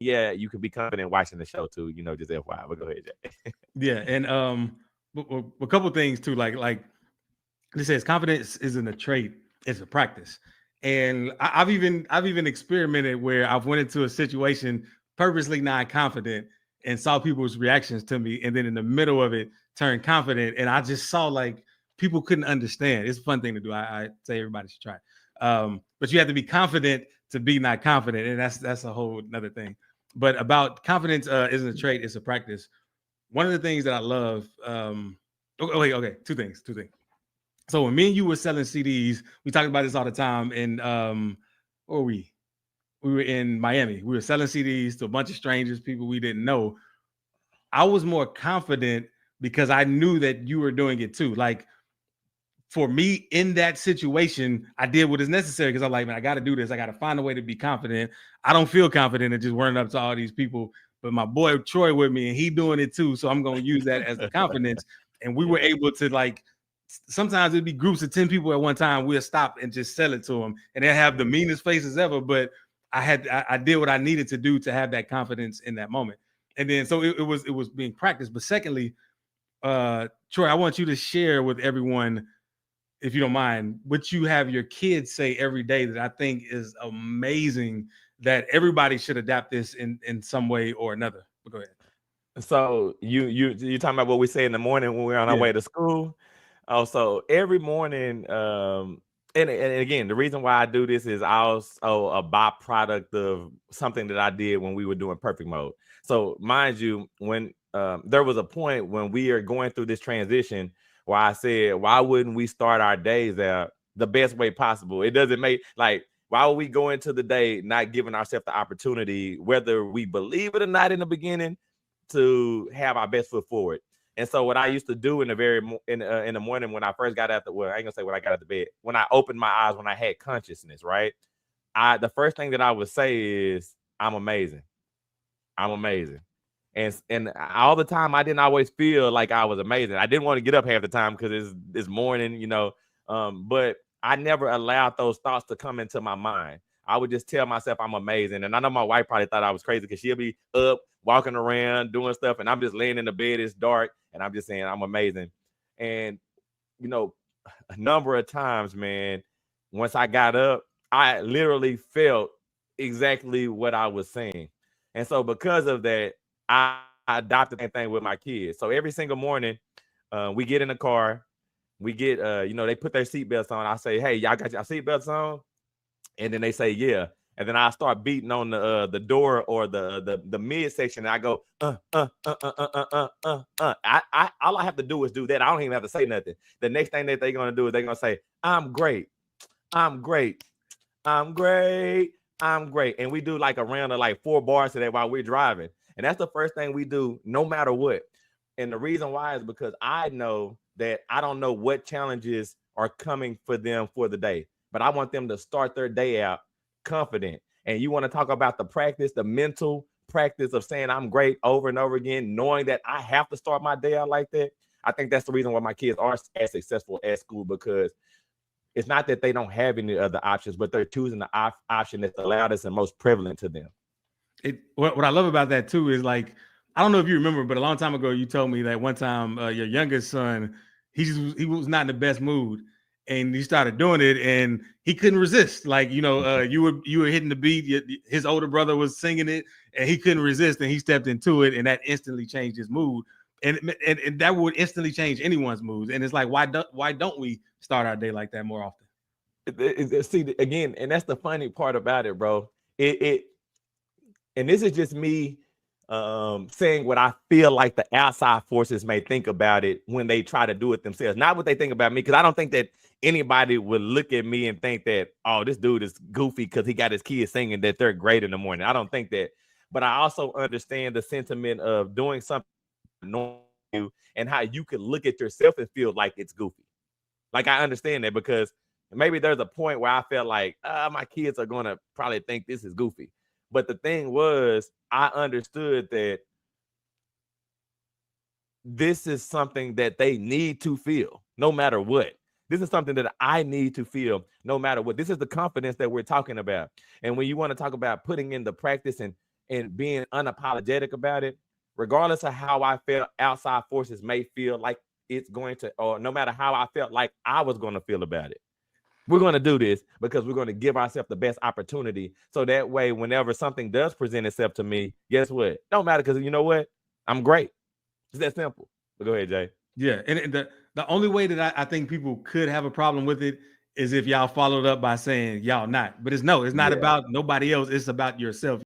yeah, you could be confident watching the show too, just FYI. But go ahead, Jay. Yeah, and a couple things too, like it says confidence isn't a trait, it's a practice. And I've even experimented where I've went into a situation purposely not confident and saw people's reactions to me, and then in the middle of it turned confident, and I just saw like people couldn't understand. It's a fun thing to do. I say everybody should try it. But you have to be confident to be not confident, and that's a whole another thing. But about confidence isn't a trait, it's a practice. One of the things that I love, okay, two things. So when me and you were selling CDs, we talked about this all the time. And where were we? We were in Miami. We were selling CDs to a bunch of strangers, people we didn't know. I was more confident because I knew that you were doing it too. Like for me in that situation, I did what is necessary because I'm like, man, I got to do this. I got to find a way to be confident. I don't feel confident in just running up to all these people, but my boy Troy with me and he doing it too. So I'm going to use that as the confidence. And we were able to like, sometimes it'd be groups of 10 people at one time. We'll stop and just sell it to them and they'll have the meanest faces ever. But I did what I needed to do to have that confidence in that moment. And then, so it was being practiced. But secondly, Troy, I want you to share with everyone, if you don't mind, what you have your kids say every day that I think is amazing, that everybody should adapt this in some way or another. But go ahead. So you talking about what we say in the morning when we're on our Yeah. way to school? Also, every morning, and again, the reason why I do this is also a byproduct of something that I did when we were doing perfect mode. So mind you, when there was a point when we are going through this transition where I said, why wouldn't we start our days out the best way possible? It doesn't make like, why would we go into the day not giving ourselves the opportunity, whether we believe it or not in the beginning, to have our best foot forward? And so what I used to do in the morning when I first got out I ain't gonna say when I got out of bed, when I opened my eyes, when I had consciousness, right? The first thing that I would say is, I'm amazing. I'm amazing. And all the time I didn't always feel like I was amazing. I didn't want to get up half the time because it's morning, but I never allowed those thoughts to come into my mind. I would just tell myself I'm amazing. And I know my wife probably thought I was crazy because she'll be up, walking around, doing stuff, and I'm just laying in the bed, it's dark, and I'm just saying I'm amazing. And, a number of times, man, once I got up, I literally felt exactly what I was saying. And so because of that, I adopted the same thing with my kids. So every single morning, we get in the car, we get, they put their seatbelts on. I say, hey, y'all got your seatbelts on? And then they say, yeah. And then I start beating on the door or the midsection. And I go, all I have to do is do that. I don't even have to say nothing. The next thing that they're going to do is they're going to say, I'm great. I'm great. I'm great. I'm great. And we do like a round of like 4 bars today while we're driving. And that's the first thing we do no matter what. And the reason why is because I know that I don't know what challenges are coming for them for the day, but I want them to start their day out confident. And you want to talk about the practice, the mental practice of saying I'm great over and over again, knowing that I have to start my day out like that. I think that's the reason why my kids are as successful at school, because it's not that they don't have any other options, but they're choosing the option that's the loudest and most prevalent to them. What I love about that too is, like, I don't know if you remember, but a long time ago you told me that one time your youngest son, he was not in the best mood, and he started doing it, and he couldn't resist. Like, you were hitting the beat, his older brother was singing it, and he couldn't resist, and he stepped into it, and that instantly changed his mood, and that would instantly change anyone's moods. And it's like, why don't we start our day like that more often? See, again, and that's the funny part about it, bro. And this is just me saying what I feel like the outside forces may think about it when they try to do it themselves. Not what they think about me, because I don't think that anybody would look at me and think that, oh, this dude is goofy because he got his kids singing that they're great in the morning. I don't think that. But I also understand the sentiment of doing something normal and how you could look at yourself and feel like it's goofy. Like, I understand that, because maybe there's a point where I felt like my kids are going to probably think this is goofy. But the thing was, I understood that this is something that they need to feel no matter what. This is something that I need to feel no matter what. This is the confidence that we're talking about. And when you want to talk about putting in the practice and and being unapologetic about it, regardless of how I felt outside forces may feel like it's going to, or no matter how I felt like I was going to feel about it. We're going to do this because we're going to give ourselves the best opportunity. So that way, whenever something does present itself to me, guess what? Don't matter, because you know what? I'm great. It's that simple. But go ahead, Jay. Yeah. And the only way that I think people could have a problem with it is if y'all followed up by saying y'all not. But it's not about nobody else. It's about yourself.